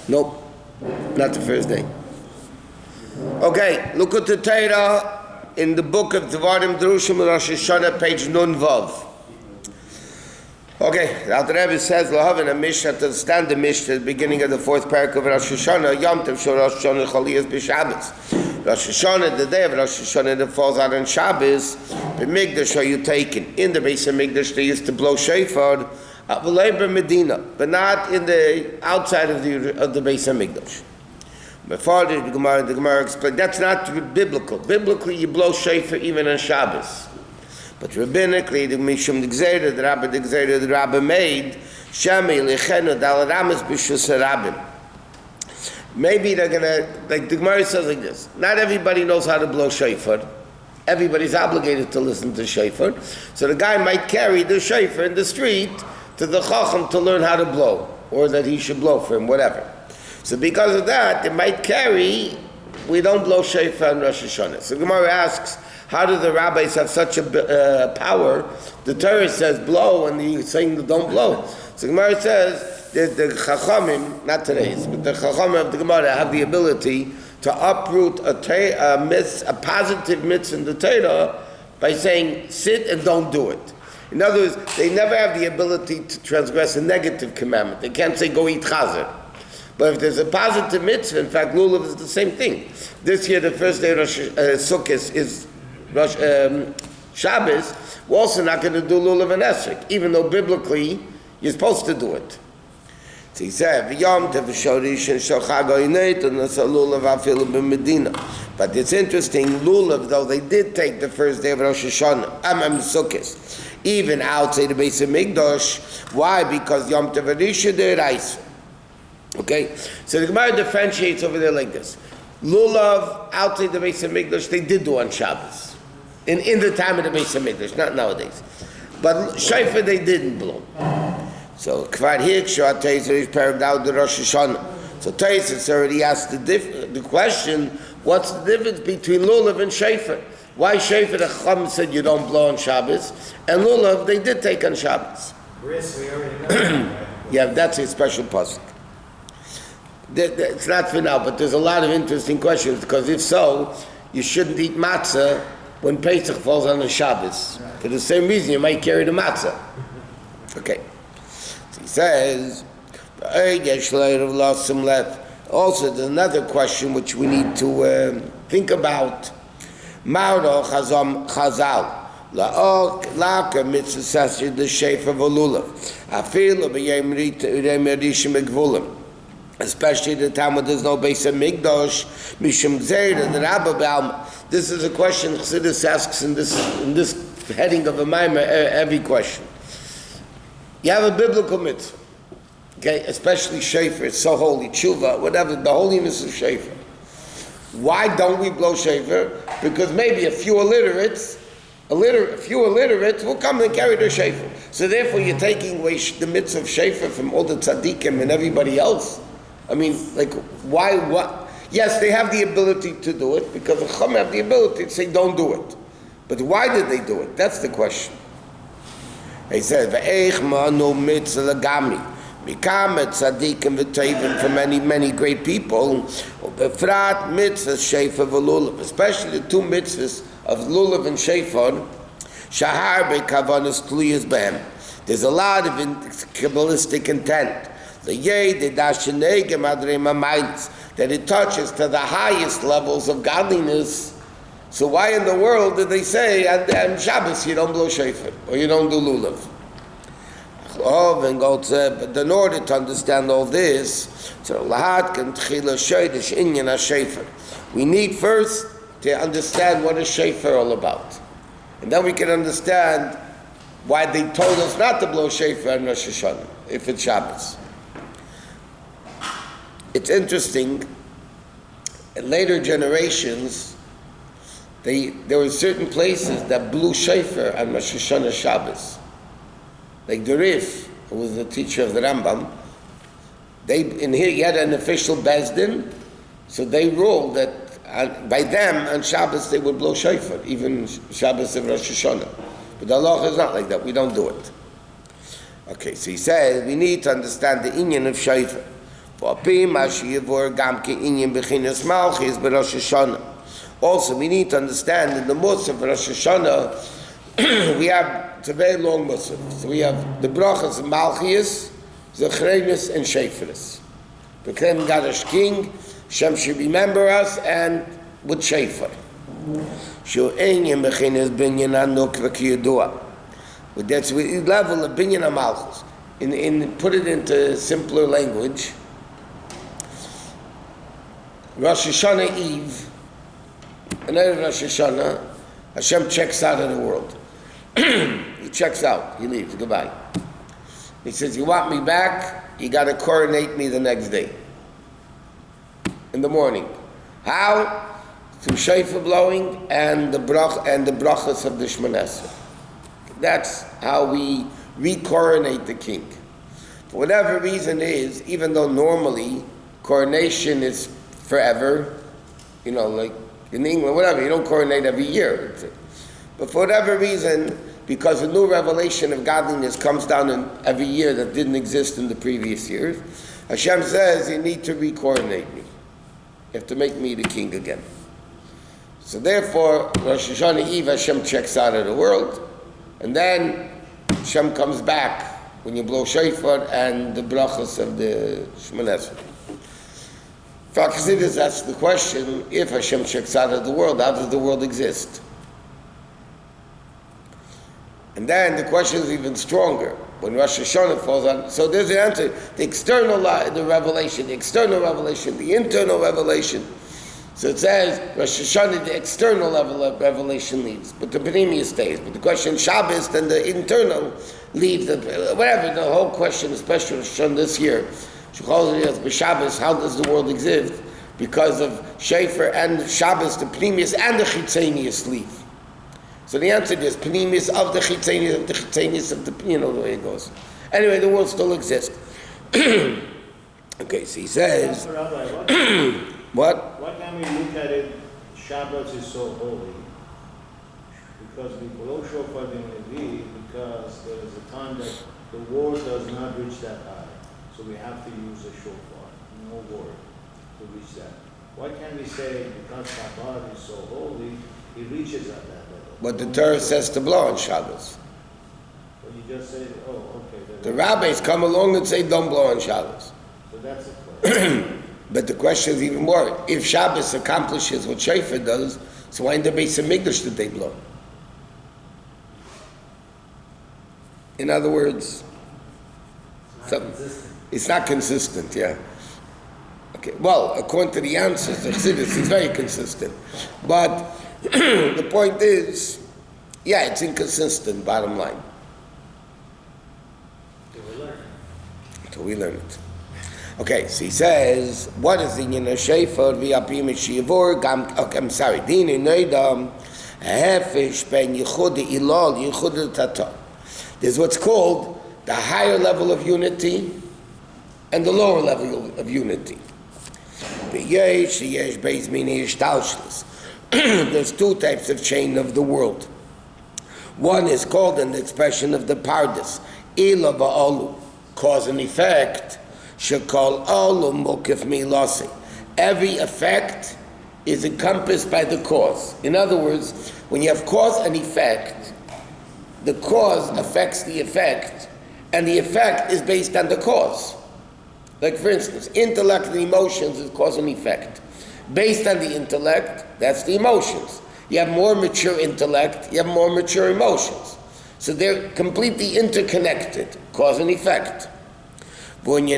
Nope, not the first day. Okay, Likkutei Torah in the book of Devarim Drushim Rosh Hashana, page Nun Vav. Okay, the Alter Rebbe says, "Lahavin a Mishnah to understand the Mishnah at the beginning of the fourth parak of Rosh Hashana, Yom Tov Shel Rosh Hashana Chaliyas b'Shabbos. Rosh Hashana, the day of Rosh Hashana that falls out on Shabbos, the Mikdash are you taken. In the Beis HaMikdash they used to blow Shofar, Medina, but not in the outside of the Beis HaMikdash. Before the Gemara explained that's not biblical. Biblically, you blow shofar even on Shabbos, but rabbinically, the Mishum the Rabbi made Shami Lechenu Dal Ramas B'Shus Rabbim. Maybe they're gonna, like the Gemara says like this: not everybody knows how to blow shofar. Everybody's obligated to listen to shofar, so the guy might carry the shofar in the street to the Chacham to learn how to blow, or that he should blow for him, whatever. So because of that, they might carry, we don't blow shofar on Rosh Hashanah. So Gemara asks, how do the rabbis have such a power? The Torah says blow, and he's saying don't blow. So Gemara says, the Chachamim, not today's, but the Chachamim of the Gemara have the ability to uproot a positive mitzvah in the Torah by saying sit and don't do it. In other words, they never have the ability to transgress a negative commandment. They can't say go eat chazer. But if there's a positive mitzvah, in fact, lulav is the same thing. This year, the first day of Sukkot is Shabbos. We're also not going to do lulav and esrog, even though biblically you're supposed to do it. So he said, but it's interesting, lulav, though they did take the first day of Rosh Hashana, Sukkot, even outside the Beis HaMikdash. Why? Because Yom Tov Arisha De'Oraisa. Okay, so the Gemara differentiates over there like this: lulav outside the Beis HaMikdash they did do on Shabbos, in the time of the Beis HaMikdash, not nowadays. But shofar they didn't blow. So kvar hikshu ateiser parak down the Rosh Hashana. So Taisus already asked the question: what's the difference between lulav and shofar? Why shofar the Chacham said you don't blow on Shabbos, and lulav they did take on Shabbos? We already know. Yeah, that's a special pasuk. It's not for now, but there's a lot of interesting questions, because if so, you shouldn't eat matzah when Pesach falls on the Shabbos. Right. For the same reason, you might carry the matzah. Okay. So he says, also there's another question which we need to think about. Ma'aro chazal. La'aka mitzvah sasir the shofar v'lulav. Afilu b'yem rishim megvulim. Especially the time when there's no Beis HaMikdash, Mishum Gzeira, the Rabbi B'Alma. This is a question Chassidus asks in this heading of a Maamar, every question. You have a biblical mitzvah, okay, especially Shofar, it's so holy, Tshuva, whatever, the holiness of Shofar. Why don't we blow Shofar? Because maybe a few illiterates will come and carry their Shofar. So therefore you're taking away the mitzvah of Shofar from all the tzaddikim and everybody else. I mean, like, why, what? Yes, they have the ability to do it, because the Chacham have the ability to say, don't do it. But why did they do it? That's the question. He said, V'eich ma'anu mitzvah l'gamri. Mikam tzaddikim v'toivim, for many, many great people, b'frat mitzvah shofar v'lulav, especially the two mitzvahs of lulav and shofar, shahar be'kavanas tluyas b'hem. There's a lot of Kabbalistic intent. The that it touches to the highest levels of godliness. So why in the world did they say on Shabbos you don't blow shofar or you don't do lulav? But in order to understand all this, we need first to understand what is shofar all about, and then we can understand why they told us not to blow shofar on Rosh Hashanah if it's Shabbos. It's interesting, in later generations, there were certain places that blew shofar on Rosh Hashanah Shabbos. Like the Rif, who was the teacher of the Rambam, he had an official Bezdin, so they ruled that by them on Shabbos they would blow shofar, even Shabbos of Rosh Hashanah. But the law is not like that, we don't do it. Okay, so he says, we need to understand the inyan of shofar. Also, we need to understand in the Musaf of Rosh Hashanah, we have, it's a very long Musaf. So we have the brachas of Malchias, Zechrenis, and Sheferis. Proclaim God as King, Hashem should remember us, and with Shofar. But that's the level of Binyan HaMalchus. In put it into simpler language, Rosh Hashanah Eve, and then Rosh Hashanah, Hashem checks out of the world. He checks out, he leaves, goodbye. He says, you want me back, you got to coronate me the next day. In the morning. How? Through shofar blowing and the brachas of the Shmoneh Esrei. That's how we re-coronate the king. For whatever reason is, even though normally coronation is forever, like in England, whatever, you don't coronate every year. But for whatever reason, because a new revelation of godliness comes down in every year that didn't exist in the previous years, Hashem says, you need to re-coronate me. You have to make me the king again. So therefore, Rosh Hashanah Eve, Hashem checks out of the world, and then Hashem comes back when you blow shofar and the brachas of the Shmoneh Esrei. For Chassidus, that's the question, if Hashem checks out of the world, how does the world exist? And then the question is even stronger. When Rosh Hashanah falls on, so there's the answer. The external the revelation, the external revelation, the internal revelation. So it says, Rosh Hashanah, the external level of revelation leaves, but the Pneumiya stays. But the question, Shabbos, then the internal leaves, whatever, the whole question, especially Rosh Hashanah this year, Shabbos, how does the world exist? Because of Shofar and Shabbos, the Pneumius and the Chitzenius leave. So the answer is Pneumius of the Chitzenius of the Chitzenius of the, the way it goes. Anyway, the world still exists. Okay, so he says, what? Why can't we look at it, Shabbos is so holy? Because we blow shofar in Levi, because there is a time that the war does not reach that high. So we have to use a shofar, no war, to reach that. Why can't we say, because Shabbat is so holy, it reaches at that level? But the Torah says to blow on Shabbos. Well, you just say, okay. The rabbis come along and say, don't blow on Shabbos. So that's the question. But the question is even more. If Shabbos accomplishes what Shofar does, so why in the Beis HaMikdash did they blow? In other words, it's not consistent, yeah. Okay. Well, according to the answers, the Chassidus is very consistent. But the point is, yeah, it's inconsistent, bottom line. Until we learn it. Okay, so he says, what is the Yin Shofar v'apim shivur gam? Okay, I'm sorry. Dini neidam hefesh ben yichud ilol yichud tata. There's what's called the higher level of unity and the lower level of unity. There's two types of chain of the world. One is called an expression of the Pardes, ila ba'alu, cause and effect. Shekol alu mukif milasi. Every effect is encompassed by the cause. In other words, when you have cause and effect, the cause affects the effect, and the effect is based on the cause. Like for instance, intellect and emotions is cause and effect. Based on the intellect, that's the emotions. You have more mature intellect, you have more mature emotions. So they're completely interconnected, cause and effect. That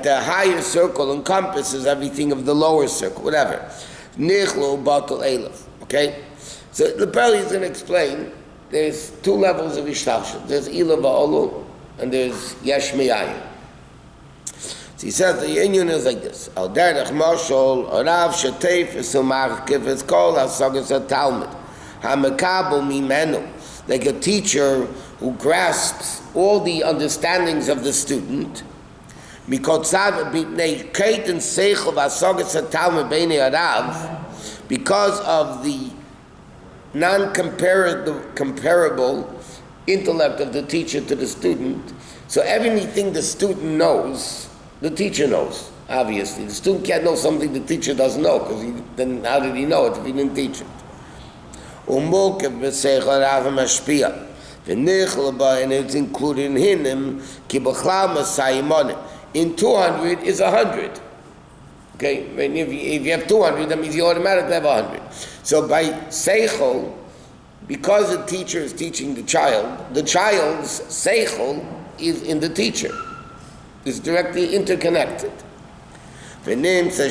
the higher circle encompasses everything of the lower circle, whatever. Okay? So the Peli is going to explain there's two levels of Ishtalshut. There's Ila Ba'olu and there's Yesh Miyayin. So he says the union is like this. Al derech mashol orav shetef esumach kifes kol hasagas haTalmud hamekabel mimenu, like a teacher who grasps all the understandings of the student. Mikotzav b'nei keit and seichel hasagas haTalmud b'nei orav, because of the non-comparable intellect of the teacher to the student. So everything the student knows, the teacher knows, obviously. The student can't know something the teacher doesn't know, because then how did he know it if he didn't teach it? And it's included in him, in 200 is 100. Okay, and if you have 200, that means you automatically have 100. So by seichel, because the teacher is teaching the child's seichel is in the teacher. It's directly interconnected. Therefore,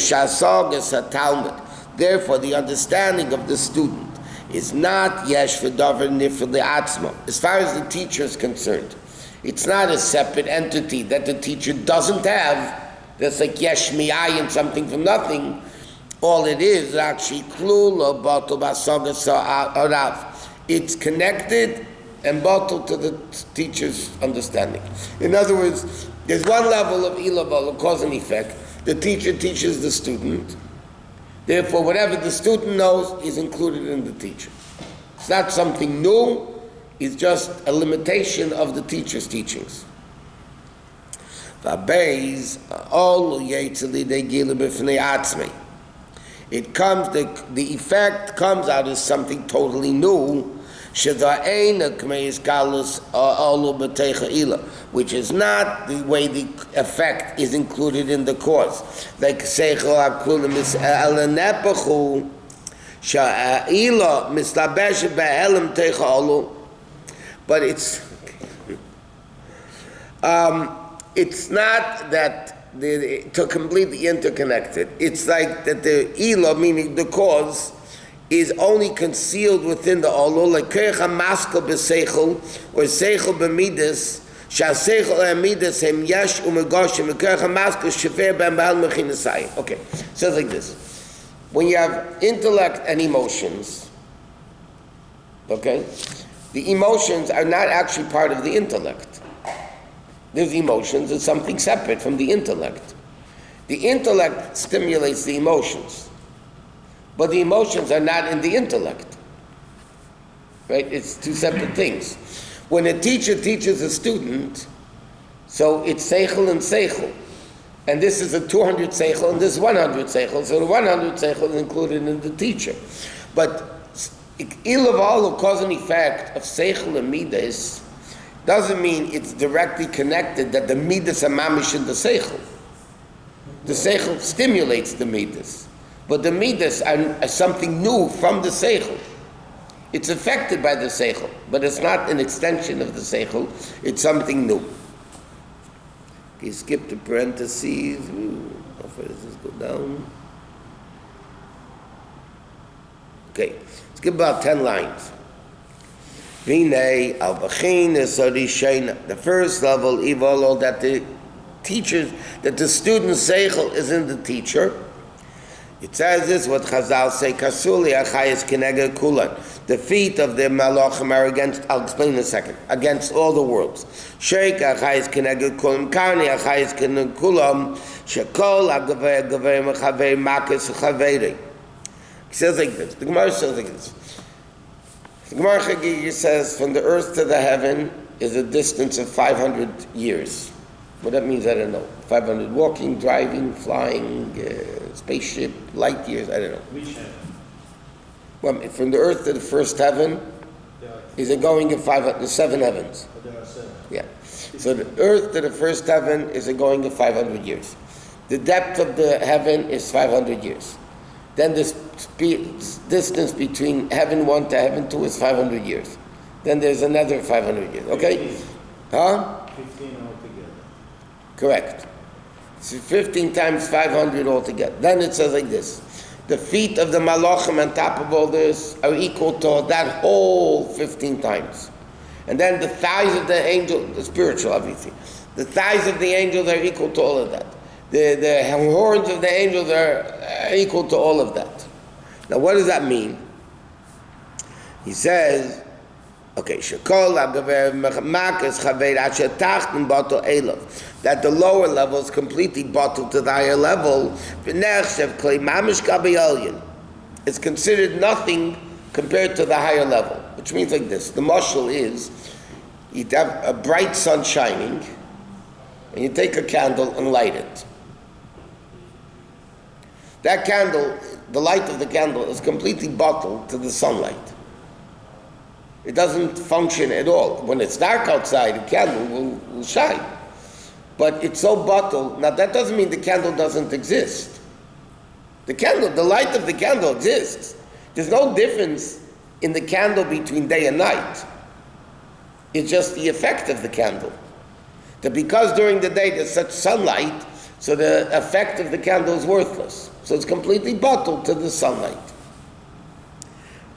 the understanding of the student is not yesh v'davar nifrei le'atzmo. As far as the teacher is concerned, it's not a separate entity that the teacher doesn't have. That's like yesh mi'ayin, something from nothing. All it is actually klula batul b'asagas ha'arav. It's connected and batul to the teacher's understanding. In other words, there's one level of ilaval, cause and effect. The teacher teaches the student. Therefore, whatever the student knows is included in the teacher. It's not something new. It's just a limitation of the teacher's teachings. It comes, the effect comes out as something totally new, which is not the way the effect is included in the cause. Like but it's not that to completely interconnected. It's like that the ila, meaning the cause, is only concealed within the olo, like kecha maskal b'seichel or seichel b'midas. Shaseichel amidas hem yesh umegoshim kecha maskal shefer ben ba'al mechinasayim. Okay, so it's like this: when you have intellect and emotions, okay, the emotions are not actually part of the intellect. There's emotions, it's something separate from the intellect. The intellect stimulates the emotions, but the emotions are not in the intellect. Right? It's two separate things. When a teacher teaches a student, so it's seichel and seichel. And this is a 200 seichel and this is 100 seichel, so the 100 seichel is included in the teacher. But ilaval, cause and effect of seichel and midas, doesn't mean it's directly connected that the midas are mamish in the seichel. The seichel stimulates the midas, but the midas are something new from the seichel. It's affected by the seichel, but it's not an extension of the seichel. It's something new. You skip the parentheses. How far does this go down? Okay, skip about 10 lines. The first level, evolo, that the teachers, that the student's seichel is in the teacher. It says this, what Chazal say, Kasuli achayis keneged kulan. The feet of the malachim are against, I'll explain in a second, against all the worlds. Sheik achayis keneged kulam, karni achayis keneged kulam, shekol agavei mechavei makis chaveri. He says like this, the Gemara says like this. The Gemara Chagigi says, from the earth to the heaven is a distance of 500 years. What that means, I don't know. 500 walking, driving, flying, spaceship, light years, I don't know. Which heaven? Well, from the earth to the first heaven, is it going in 7 heavens? But there are 7. Yeah. So the earth to the first heaven is it going in 500 years. The depth of the heaven is 500 years. Then the distance between heaven 1 to heaven 2 is 500 years. Then there's another 500 years. Okay? 15. Huh? 15 altogether. Correct. So 15 times 500 altogether. Then it says like this. The feet of the malachim on top of all this are equal to that whole 15 times. And then the thighs of the angel, the spiritual obviously, the thighs of the angels are equal to all of that. The horns of the angels are equal to all of that. Now what does that mean? He says, okay, that the lower level is completely bottled to the higher level. It's considered nothing compared to the higher level, which means like this. The mashal is, you have a bright sun shining, and you take a candle and light it. That candle, the light of the candle is completely bottled to the sunlight. It doesn't function at all. When it's dark outside, the candle will shine. But it's so bottled. Now that doesn't mean the candle doesn't exist. The light of the candle exists. There's no difference in the candle between day and night. It's just the effect of the candle. That because during the day there's such sunlight, so the effect of the candle is worthless. So it's completely bottled to the sunlight.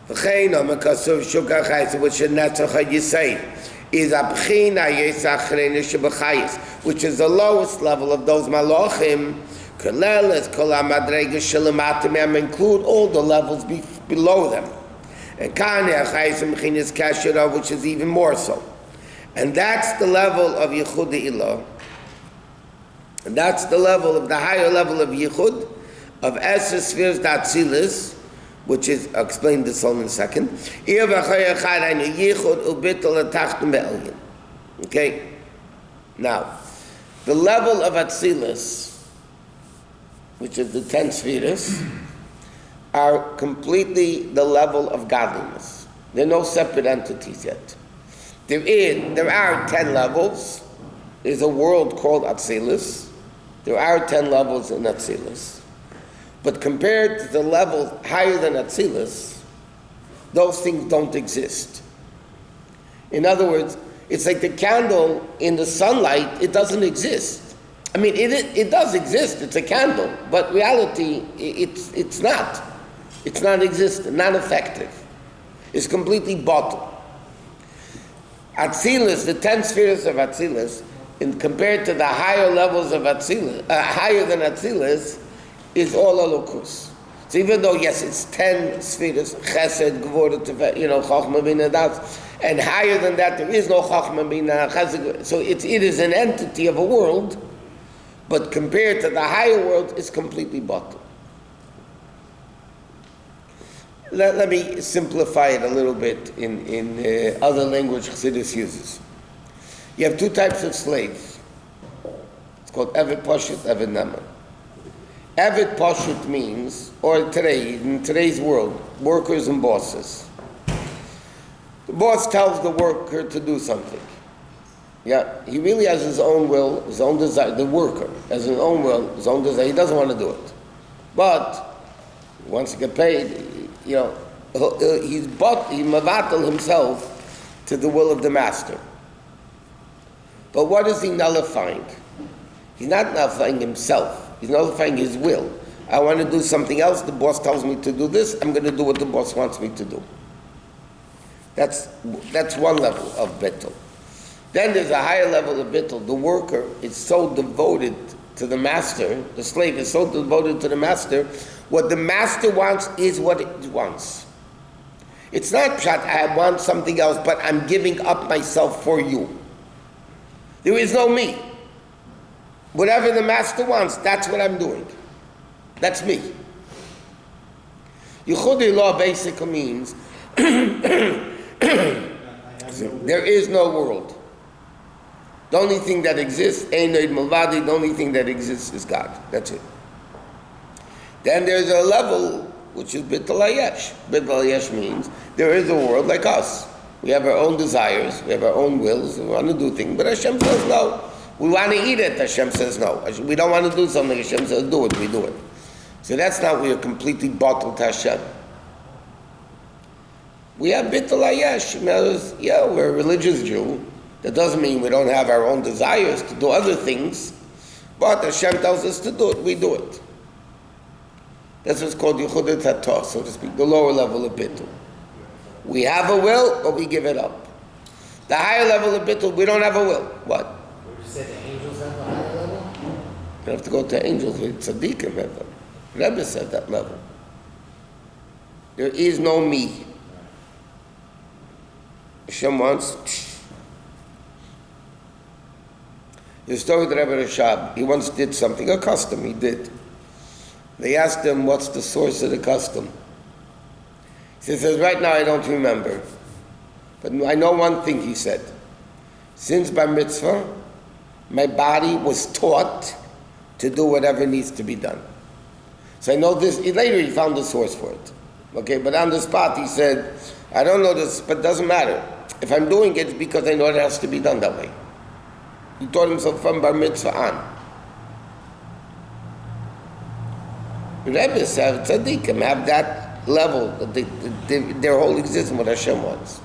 Which is the lowest level of those malachim, include all the levels below them. And which is even more so. And that's the level of Yichud Ilah. And that's the level of the higher level of Yichud, of Eser Spheres Datzilis, which is, I'll explain this all in a second. Okay? Now, the level of Atzilis, which is the 10 spheres, are completely the level of godliness. There are no separate entities yet. There are 10 levels. There's a world called Atzilis. There are 10 levels in Atzilis. But compared to the level higher than Atzilis, those things don't exist. In other words, it's like the candle in the sunlight, it doesn't exist. I mean, it does exist, it's a candle, but reality, it's not. It's not existent, not effective. It's completely bottled. Atzilis, the 10 spheres of Atzilis, compared to the higher levels of Atzilis, higher than Atzilis, is all Elokus. So even though, yes, it's 10 spheres, Chesed, Gvura, Chochmah, Bina, Das, and higher than that, there is no Chochmah, Bina, Chesed, so it is an entity of a world, but compared to the higher world, it's completely bottled. Let me simplify it a little bit in other language Chassidus uses. You have two types of slaves. It's called Evet Pashut, Evet Naman. Evet Pashut means, or today, in today's world, workers and bosses. The boss tells the worker to do something. Yeah, he really has his own will, his own desire. The worker has his own will, his own desire. He doesn't want to do it. But he wants to get paid. He's mavatal himself to the will of the master. But what is he nullifying? He's not nullifying himself. He's nullifying his will. I want to do something else. The boss tells me to do this. I'm going to do what the boss wants me to do. That's one level of bittul. Then there's a higher level of bittul. The worker is so devoted to the master. The slave is so devoted to the master. What the master wants is what it wants. It's not pshat, I want something else, but I'm giving up myself for you. There is no me. Whatever the master wants, that's what I'm doing. That's me. Yichud Ilah basically means there is no world. The only thing that exists, Einoid Malvadi, the only thing that exists is God. That's it. Then there's a level which is Bittul Hayesh. Bittul Hayesh means there is a world like us. We have our own desires, we have our own wills, we want to do things, but Hashem says no. We want to eat it, Hashem says no. We don't want to do something, Hashem says do it, we do it. So that's not we are completely bottled to Hashem. We have Bittul Hayesh. We're a religious Jew. That doesn't mean we don't have our own desires to do other things, but Hashem tells us to do it, we do it. That's what's called Yichud Torah, so to speak, the lower level of Bittul. We have a will, but we give it up. The higher level of Bittul, we don't have a will. What? Would you say the angels have a higher level? You have to go to angels with tzaddikim have them. Rabbi said that level. There is no me. Hashem wants. The story of the Rebbe Rashab, he once did something, a custom he did. They asked him, what's the source of the custom? He He says, right now I don't remember. But I know one thing he said. Since Bar Mitzvah, my body was taught to do whatever needs to be done. So I know this, later he found the source for it. Okay, but on the spot he said, I don't know this, but it doesn't matter. If I'm doing it, it's because I know it has to be done that way. He taught himself from Bar Mitzvah on. Rebbe said, tzaddikim have that level, that their whole existence, what Hashem wants.